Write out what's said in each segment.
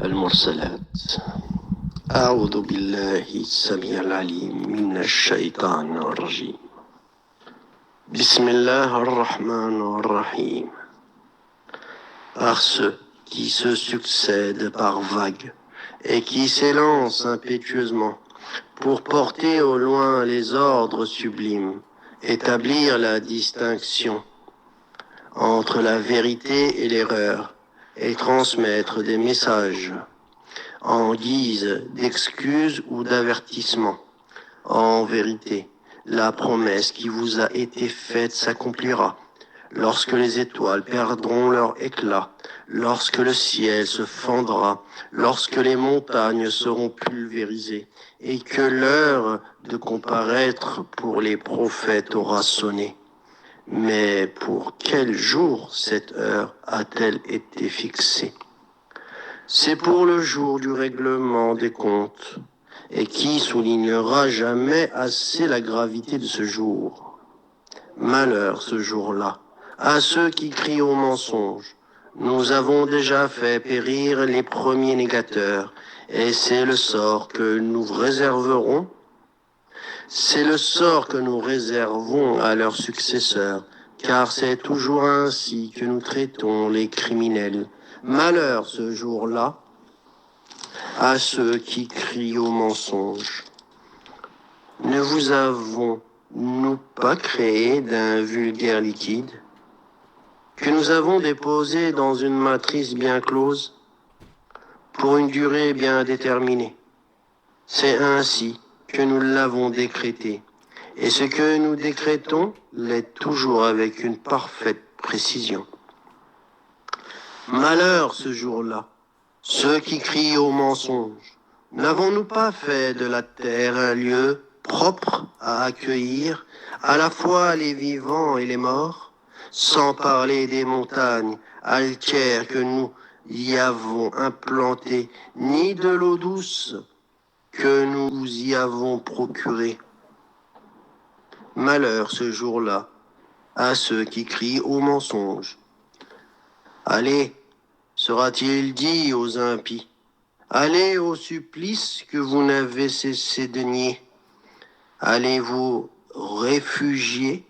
المرسلات. أعوذ بالله السميع العليم من الشيطان الرجيم. بسم الله الرحمن الرحيم. Par ceux qui se succèdent par vagues et qui s'élancent impétueusement pour porter au loin les ordres sublimes, établir la distinction entre la vérité et l'erreur et transmettre des messages en guise d'excuse ou d'avertissement. En vérité, la promesse qui vous a été faite s'accomplira lorsque les étoiles perdront leur éclat, lorsque le ciel se fendra, lorsque les montagnes seront pulvérisées et que l'heure de comparaître pour les prophètes aura sonné. Mais pour quel jour cette heure a-t-elle été fixée? C'est pour le jour du règlement des comptes. Et qui soulignera jamais assez la gravité de ce jour? Malheur ce jour-là à ceux qui crient au mensonge. Nous avons déjà fait périr les premiers négateurs, et c'est le sort que nous réserverons. C'est le sort que nous réservons à leurs successeurs, car c'est toujours ainsi que nous traitons les criminels. Malheur ce jour-là à ceux qui crient au mensonge. Ne vous avons-nous pas créé d'un vulgaire liquide, que nous avons déposé dans une matrice bien close, pour une durée bien déterminée? C'est ainsi que nous l'avons décrété, et ce que nous décrétons l'est toujours avec une parfaite précision. Malheur ce jour-là, ceux qui crient au mensonge. N'avons-nous pas fait de la terre un lieu propre à accueillir à la fois les vivants et les morts, sans parler des montagnes altières que nous y avons implantées, ni de l'eau douce que nous y avons procurée? Malheur ce jour-là à ceux qui crient au mensonge. Allez, sera-t-il dit aux impies, allez au supplice que vous n'avez cessé de nier. Allez vous réfugier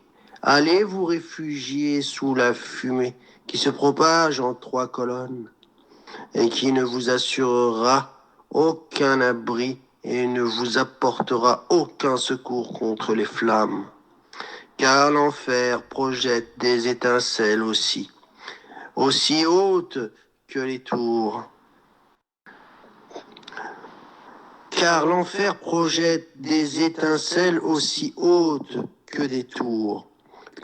sous la fumée qui se propage en 3 colonnes et qui ne vous assurera aucun abri et ne vous apportera aucun secours contre les flammes. Car l'enfer projette des étincelles aussi hautes que les tours. Car l'enfer projette des étincelles aussi hautes que des tours,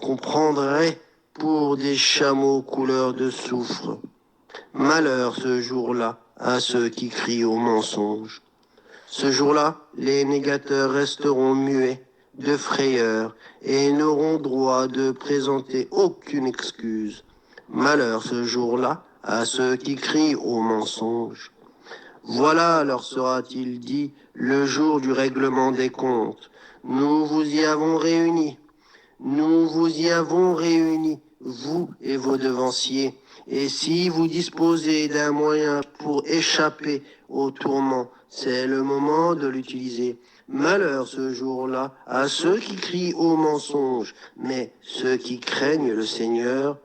qu'on prendrait pour des chameaux couleur de soufre. Malheur ce jour-là à ceux qui crient au mensonge. Ce jour-là, les négateurs resteront muets de frayeur et n'auront droit de présenter aucune excuse. Malheur ce jour-là à ceux qui crient au mensonge. Voilà, leur sera-t-il dit, le jour du règlement des comptes. Nous vous y avons réunis, vous et vos devanciers. Et si vous disposez d'un moyen pour échapper au tourment, c'est le moment de l'utiliser. Malheur ce jour-là à ceux qui crient au mensonge, mais ceux qui craignent le Seigneur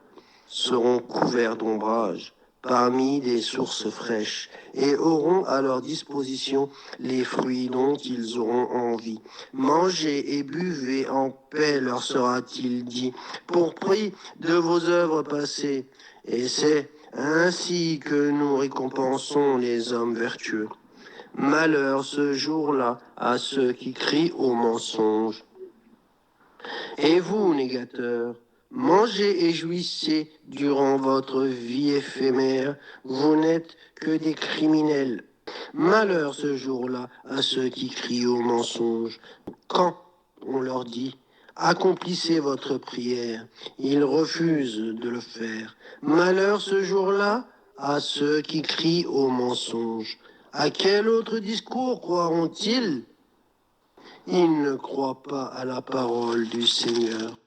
seront couverts d'ombrage parmi des sources fraîches, et auront à leur disposition les fruits dont ils auront envie. Mangez et buvez en paix, leur sera-t-il dit, pour prix de vos œuvres passées, et c'est ainsi que nous récompensons les hommes vertueux. Malheur ce jour-là à ceux qui crient au mensonge. Et vous, négateurs, mangez et jouissez durant votre vie éphémère, vous n'êtes que des criminels. Malheur ce jour-là à ceux qui crient au mensonge. Quand on leur dit, accomplissez votre prière, ils refusent de le faire. Malheur ce jour-là à ceux qui crient au mensonge. À quel autre discours croiront-ils? Ils ne croient pas à la parole du Seigneur.